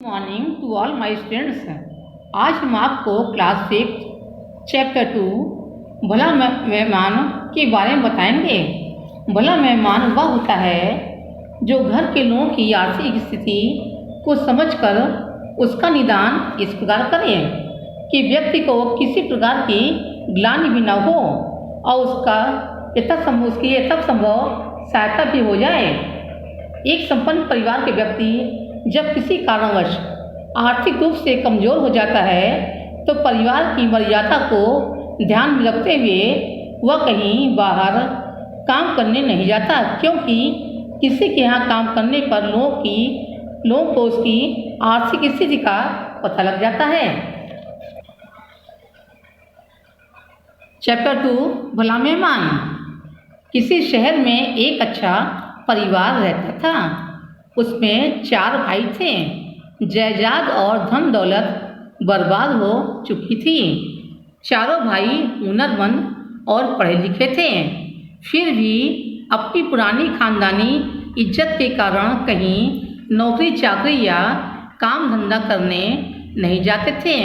Morning to all my students. आज हम आपको क्लास 6 चैप्टर 2 भला मेहमान के बारे में बताएंगे। भला मेहमान वह होता है जो घर के लोगों की आर्थिक स्थिति को समझकर उसका निदान इस प्रकार करे कि व्यक्ति को किसी प्रकार की ग्लानि भी न हो और उसकी यथासंभव सहायता भी हो जाए। एक संपन्न परिवार के व्यक्ति जब किसी कारणवश आर्थिक रूप से कमज़ोर हो जाता है तो परिवार की मर्यादा को ध्यान में रखते हुए वह कहीं बाहर काम करने नहीं जाता, क्योंकि किसी के यहाँ काम करने पर लोगों को उसकी आर्थिक स्थिति का पता लग जाता है। चैप्टर 2 भला मेहमान। किसी शहर में एक अच्छा परिवार रहता था। उसमें 4 भाई थे। जायदाद और धन दौलत बर्बाद हो चुकी थी। चारों भाई हुनरमंद और पढ़े लिखे थे, फिर भी अपनी पुरानी खानदानी इज्जत के कारण कहीं नौकरी चाकरी या काम धंधा करने नहीं जाते थे।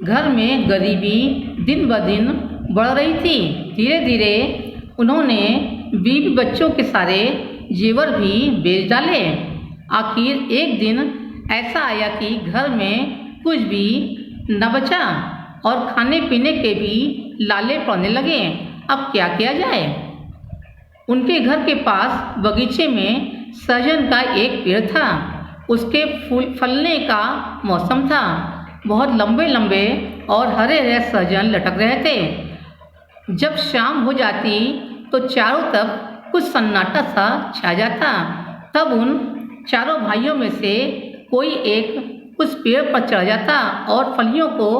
घर में गरीबी दिन ब दिन बढ़ रही थी। धीरे धीरे उन्होंने बीवी बच्चों के सारे जेवर भी बेच डाले। आखिर एक दिन ऐसा आया कि घर में कुछ भी न बचा और खाने पीने के भी लाले पड़ने लगे। अब क्या किया जाए? उनके घर के पास बगीचे में सहजन का एक पेड़ था। उसके फलने का मौसम था। बहुत लंबे लंबे और हरे हरे सहजन लटक रहे थे। जब शाम हो जाती तो चारों तरफ कुछ सन्नाटा सा छा जाता। तब उन चारों भाइयों में से कोई एक उस पेड़ पर चढ़ जाता और फलियों को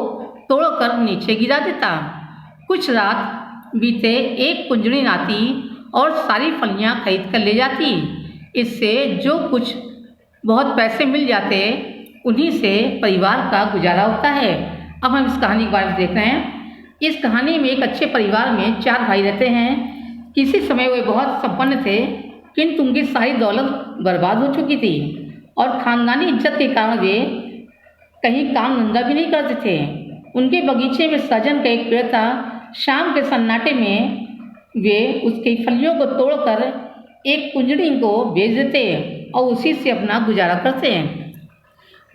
तोड़कर नीचे गिरा देता। कुछ रात बीते एक कुंजड़ी आती और सारी फलियां खरीद कर ले जाती। इससे जो कुछ बहुत पैसे मिल जाते उन्हीं से परिवार का गुजारा होता है। अब हम इस कहानी के बारे में देख रहे हैं। इस कहानी में एक अच्छे परिवार में 4 भाई रहते हैं। किसी समय वे बहुत संपन्न थे, किंतु उनकी सारी दौलत बर्बाद हो चुकी थी और खानदानी इज्जत के कारण वे कहीं काम धंधा भी नहीं करते थे। उनके बगीचे में सहजन का एक पेड़ था। शाम के सन्नाटे में वे उसकी फलियों को तोड़कर एक कुंजड़ी को बेच देते और उसी से अपना गुजारा करते।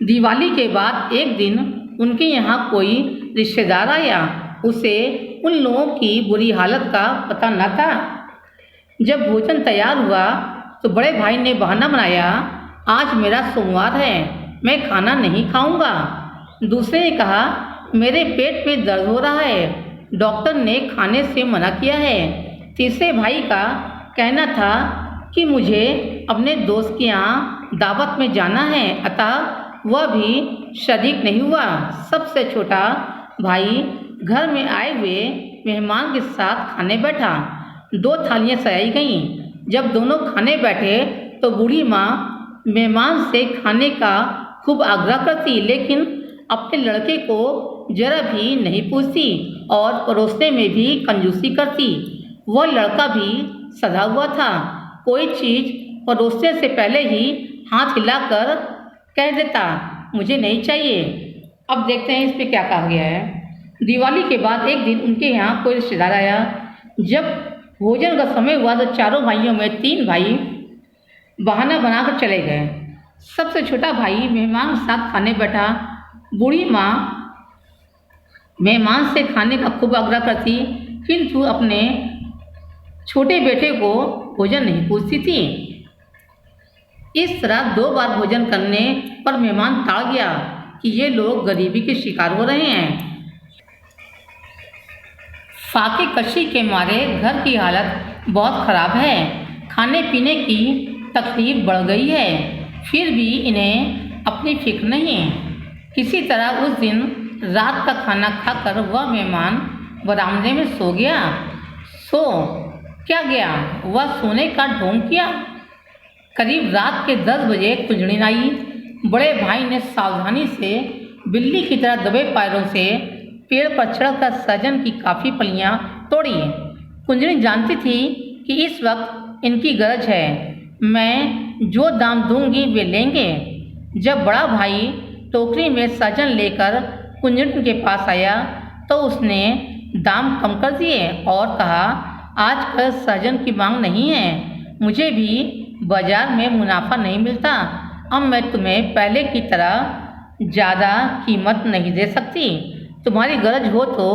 दिवाली के बाद एक दिन उनके यहाँ कोई रिश्तेदार आया। उसे उन लोगों की बुरी हालत का पता न था। जब भोजन तैयार हुआ तो बड़े भाई ने बहाना बनाया, आज मेरा सोमवार है, मैं खाना नहीं खाऊंगा। दूसरे ने कहा, मेरे पेट में दर्द हो रहा है, डॉक्टर ने खाने से मना किया है। तीसरे भाई का कहना था कि मुझे अपने दोस्त के यहाँ दावत में जाना है, अतः वह भी शरीक नहीं हुआ। सबसे छोटा भाई घर में आए हुए मेहमान के साथ खाने बैठा। 2 थालियाँ सजाई गईं। जब दोनों खाने बैठे तो बूढ़ी माँ मेहमान से खाने का खूब आग्रह करती, लेकिन अपने लड़के को जरा भी नहीं पूछती और परोसने में भी कंजूसी करती। वह लड़का भी सधा हुआ था। कोई चीज़ परोसने से पहले ही हाथ हिलाकर कह देता, मुझे नहीं चाहिए। अब देखते हैं इस पे क्या कहा गया है। दिवाली के बाद एक दिन उनके यहाँ कोई रिश्तेदार आया। जब भोजन का समय हुआ तो चारों भाइयों में 3 भाई बहाना बनाकर चले गए। सबसे छोटा भाई मेहमान के साथ खाने बैठा। बूढ़ी माँ मेहमान से खाने का खूब आग्रह करती, किंतु अपने छोटे बेटे को भोजन नहीं पूछती थी। इस तरह 2 बार भोजन करने पर मेहमान टाल गया कि ये लोग गरीबी के शिकार हो रहे हैं। फाके कशी के मारे घर की हालत बहुत ख़राब है। खाने पीने की तकलीफ बढ़ गई है, फिर भी इन्हें अपनी फिक्र नहीं। किसी तरह उस दिन रात का खाना खाकर वह मेहमान बरामदे में सो गया। सो क्या गया, वह सोने का ढोंग किया। करीब रात के 10 बजे कुंजड़ी आई। बड़े भाई ने सावधानी से बिल्ली की तरह दबे पैरों से पेड़ पर चढ़कर सहजन की काफ़ी फलियाँ तोड़ी। कुंजड़ी जानती थी कि इस वक्त इनकी गरज है। मैं जो दाम दूंगी वे लेंगे। जब बड़ा भाई टोकरी में सहजन लेकर कुंजन के पास आया तो उसने दाम कम कर दिए और कहा, आजकल सहजन की मांग नहीं है, मुझे भी बाजार में मुनाफा नहीं मिलता, अब मैं तुम्हें पहले की तरह ज़्यादा कीमत नहीं दे सकती, तुम्हारी गरज हो तो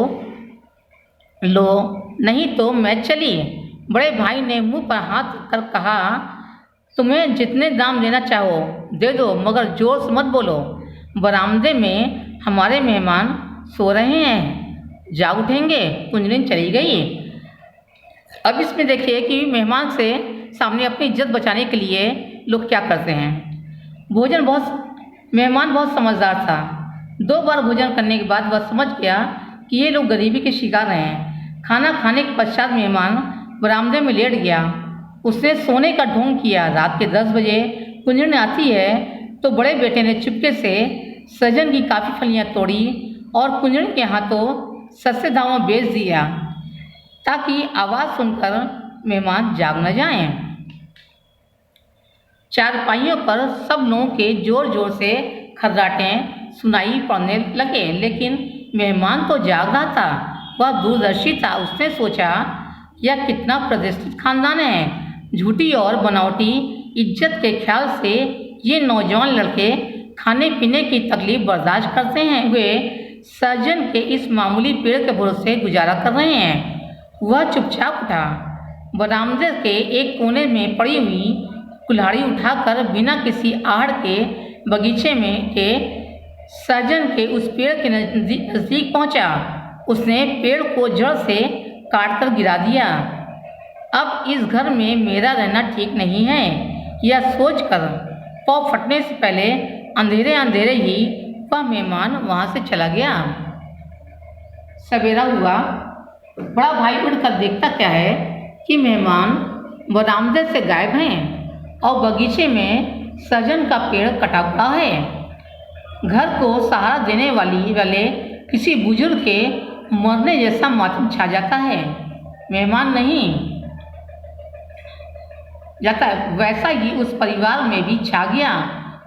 लो, नहीं तो मैं चली। बड़े भाई ने मुंह पर हाथ कर कहा, तुम्हें जितने दाम देना चाहो दे दो, मगर जोर से मत बोलो, बरामदे में हमारे मेहमान सो रहे हैं, जाग उठेंगे। कुंजलिन चली गई। अब इसमें देखिए कि मेहमान से सामने अपनी इज्जत बचाने के लिए लोग क्या करते हैं। मेहमान बहुत समझदार था। 2 बार भोजन करने के बाद वह समझ गया कि ये लोग गरीबी के शिकार हैं। खाना खाने के पश्चात मेहमान बरामदे में लेट गया। उसने सोने का ढोंग किया। रात के 10 बजे कुंजन आती है तो बड़े बेटे ने चुपके से सहजन की काफ़ी फलियाँ तोड़ी और कुंजन के हाथों सस्ते दामों में बेच दिया ताकि आवाज़ सुनकर मेहमान जाग न जाएं। चारपाइयों पर सब लोगों के जोर जोर से खर्राटें सुनाई पड़ने लगे, लेकिन मेहमान तो जाग रहा था। वह दूरदर्शी था। उसने सोचा, यह कितना प्रतिष्ठित खानदान है। झूठी और बनावटी इज्जत के ख्याल से ये नौजवान लड़के खाने पीने की तकलीफ बर्दाश्त करते हैं हुए सहजन के इस मामूली पेड़ के भरोसे गुजारा कर रहे हैं। वह चुपचाप उठा। बरामदे के एक कोने में पड़ी हुई कुल्हाड़ी उठाकर बिना किसी आहट के बगीचे में के सहजन के उस पेड़ के नज़दीक पहुंचा। उसने पेड़ को जड़ से काटकर गिरा दिया। अब इस घर में मेरा रहना ठीक नहीं है, यह सोचकर पाँव फटने से पहले अंधेरे अंधेरे ही वह मेहमान वहाँ से चला गया। सवेरा हुआ। बड़ा भाई उठकर देखता क्या है कि मेहमान बरामदे से गायब हैं और बगीचे में सहजन का पेड़ कटा हुआ है। घर को सहारा देने वाले किसी बुजुर्ग के मरने जैसा मातम छा जाता है। मेहमान नहीं जाता है, वैसा ही उस परिवार में भी छा गया।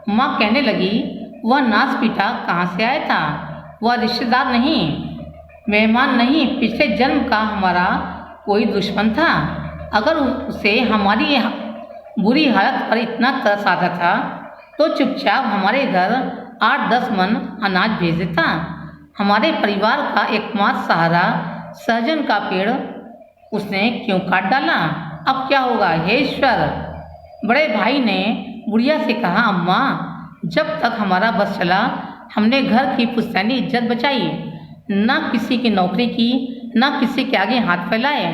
माँ कहने लगी, वह नाच पीटा कहाँ से आया था, वह रिश्तेदार नहीं, मेहमान नहीं, पिछले जन्म का हमारा कोई दुश्मन था। अगर उसे हमारी बुरी हालत पर इतना तरस आता था तो चुपचाप हमारे घर 8-10 मन अनाज भेज देता। हमारे परिवार का एकमात्र सहारा सहजन का पेड़ उसने क्यों काट डाला। अब क्या होगा, हे ईश्वर। बड़े भाई ने बुढ़िया से कहा, अम्मा, जब तक हमारा बस चला हमने घर की पुश्तैनी इज्जत बचाई, ना किसी की नौकरी की, ना किसी के आगे हाथ फैलाए,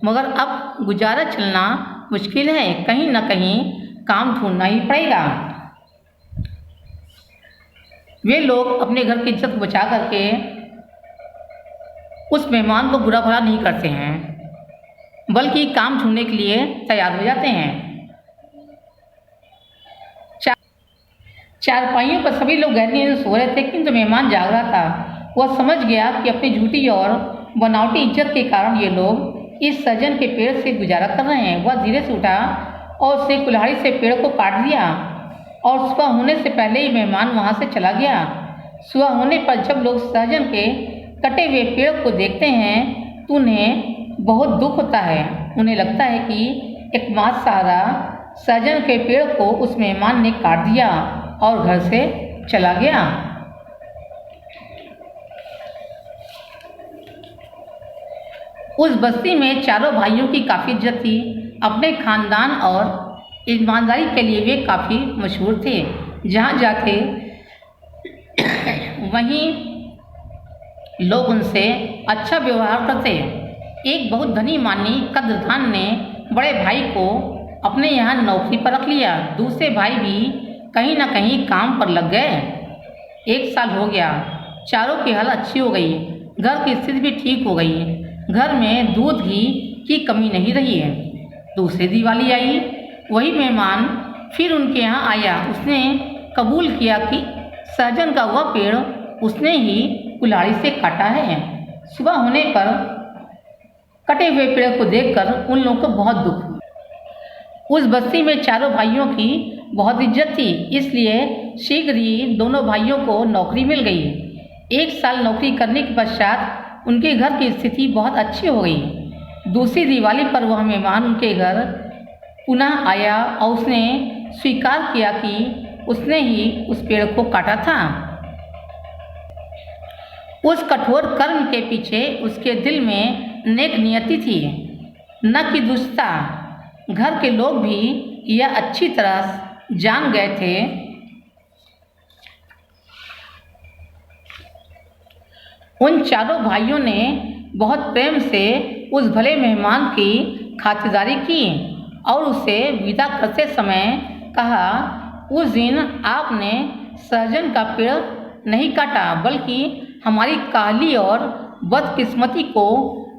मगर अब गुजारा चलना मुश्किल है, कहीं ना कहीं काम ढूंढना ही पड़ेगा। वे लोग अपने घर की इज्जत बचा करके उस मेहमान को बुरा भला नहीं करते हैं, बल्कि काम ढूंढने के लिए तैयार हो जाते हैं। चारपाइयों पर सभी लोग गहरी नींद में सो रहे थे, किंतु मेहमान जाग रहा था। वह समझ गया कि अपनी झूठी और बनावटी इज्जत के कारण ये लोग इस सहजन के पेड़ से गुजारा कर रहे हैं। वह धीरे से उठा और उसे कुल्हाड़ी से पेड़ को काट दिया और सुबह होने से पहले ही मेहमान वहाँ से चला गया। सुबह होने पर जब लोग सहजन के कटे हुए पेड़ को देखते हैं तो उन्हें बहुत दुख होता है। उन्हें लगता है कि एकमात्र सहारा सहजन के पेड़ को उस मेहमान ने काट दिया और घर से चला गया। उस बस्ती में चारों भाइयों की काफ़ी इज्जत थी। अपने खानदान और ईमानदारी के लिए वे काफ़ी मशहूर थे। जहाँ जाते वहीं लोग उनसे अच्छा व्यवहार करते। एक बहुत धनी मानी कद्रदान ने बड़े भाई को अपने यहाँ नौकरी पर रख लिया। दूसरे भाई भी कहीं ना कहीं काम पर लग गए। 1 साल हो गया। चारों की हालत अच्छी हो गई, घर की स्थिति भी ठीक हो गई। घर में दूध घी की कमी नहीं रही है। दूसरी दिवाली आई, वही मेहमान फिर उनके यहाँ आया। उसने कबूल किया कि सहजन का वह पेड़ उसने ही कुल्हाड़ी से काटा है। सुबह होने पर कटे हुए पेड़ को देखकर उन लोगों को बहुत दुख हुआ। उस बस्ती में चारों भाइयों की बहुत इज्जत थी, इसलिए शीघ्र ही दोनों भाइयों को नौकरी मिल गई। 1 साल नौकरी करने के पश्चात उनके घर की स्थिति बहुत अच्छी हो गई। दूसरी दिवाली पर वह मेहमान उनके घर पुनः आया और उसने स्वीकार किया कि उसने ही उस पेड़ को काटा था। उस कठोर कर्म के पीछे उसके दिल में नेक नियति थी, न कि दुष्टता। घर के लोग भी यह अच्छी तरह जान गए थे। उन चारों भाइयों ने बहुत प्रेम से उस भले मेहमान की खातिरदारी की और उसे विदा करते समय कहा, उस दिन आपने सहजन का पेड़ नहीं काटा, बल्कि हमारी काली और बदकिस्मती को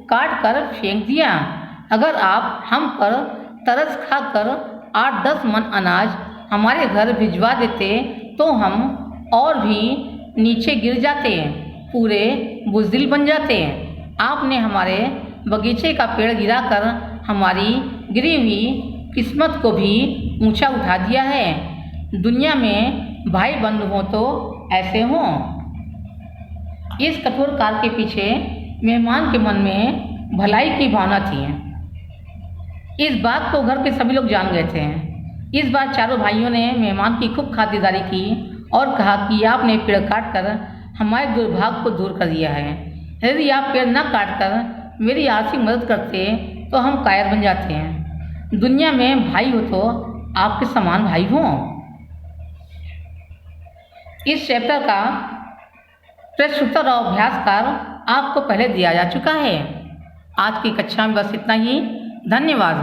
काट कर फेंक दिया। अगर आप हम पर तरस खाकर 8-10 मन अनाज हमारे घर भिजवा देते तो हम और भी नीचे गिर जाते, पूरे बुज़दिल बन जाते। आपने हमारे बगीचे का पेड़ गिराकर हमारी गिरी हुई किस्मत को भी ऊंचा उठा दिया है। दुनिया में भाई बंधु हों तो ऐसे हों। इस कठोर कार्य के पीछे मेहमान के मन में भलाई की भावना थी। इस बात को घर के सभी लोग जान गए थे। इस बार चारों भाइयों ने मेहमान की खूब खातिरदारी की और कहा कि आपने पेड़ काट कर हमारे दुर्भाग्य को दूर कर दिया है। यदि आप पेड़ न काट कर मेरी आर्थिक मदद करते तो हम कायर बन जाते हैं। दुनिया में भाई हो तो आपके समान भाई हों। इस चैप्टर का प्रश्नोत्तर और अभ्यासकार आपको पहले दिया जा चुका है। आज की कक्षा में बस इतना ही। धन्यवाद।